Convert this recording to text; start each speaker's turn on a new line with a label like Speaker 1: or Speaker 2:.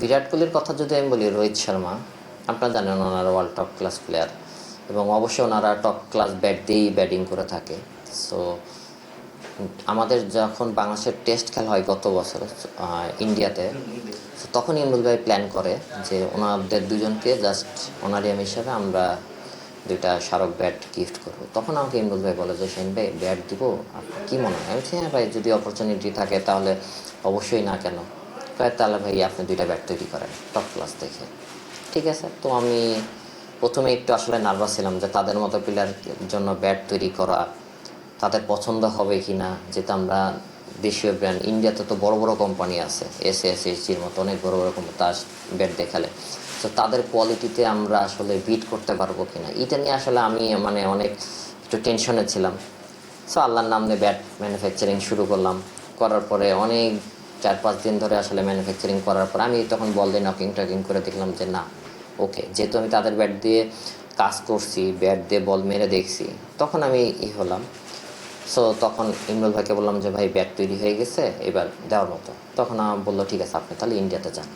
Speaker 1: বিরাট কোহলির কথা যদি আমি বলি, রোহিত শর্মা আপনারা জানেন ওনারা ওয়ার্ল্ড টপ ক্লাস প্লেয়ার, এবং অবশ্যই ওনারা টপ ক্লাস ব্যাট দিয়েই ব্যাটিং করে থাকে। সো আমাদের যখন বাংলাদেশের টেস্ট খেলা হয় গত বছর ইন্ডিয়াতে, তখন ইমরুল ভাই প্ল্যান করে যে ওনাদের দুজনকে জাস্ট অনারিয়াম হিসাবে আমরা দুইটা স্মারক ব্যাট গিফট করবো। তখন আমাকে ইমরুল ভাই বলে যে শাহিন ভাই ব্যাট দিব, আপনার কী মনে হয়? আমি বলছি হ্যাঁ ভাই, যদি অপরচুনিটি থাকে তাহলে অবশ্যই, না কেন। তাহলে ভাই আপনি দুইটা ব্যাট তৈরি করেন টপ ক্লাস দেখে। ঠিক আছে। তো আমি প্রথমে একটু আসলে নার্ভাস ছিলাম যে তাদের মতো প্লেয়ারের জন্য ব্যাট তৈরি করা তাদের পছন্দ হবে কি না, যেহেতু আমরা দেশীয় ব্র্যান্ড, ইন্ডিয়াতে তো বড় বড় কোম্পানি আছে, এসএসএসজির মতো অনেক বড় বড় কোম্পানি, তার ব্যাট দেখালে তো তাদের কোয়ালিটিতে আমরা আসলে বিট করতে পারবো কি না, এটা নিয়ে আসলে আমি মানে অনেক একটু টেনশনে ছিলাম। সো আল্লাহর নাম নিয়ে ব্যাট ম্যানুফ্যাকচারিং শুরু করলাম। করার পরে অনেক 4-5 দিন ধরে আসলে ম্যানুফ্যাকচারিং করার পর আমি তখন বল দিয়ে নকিং টকিং করে দেখলাম যে না, ওকে, যেহেতু আমি তাদের ব্যাট দিয়ে কাজ করছি, ব্যাট দিয়ে বল মেরে দেখছি, তখন আমি হলাম। সো তখন ইমরুল ভাইকে বললাম যে ভাই ব্যাট তৈরি হয়ে গেছে, এবার দেওয়ার মতো। তখন আমার বললো ঠিক আছে, আপনি তাহলে ইন্ডিয়াতে যান।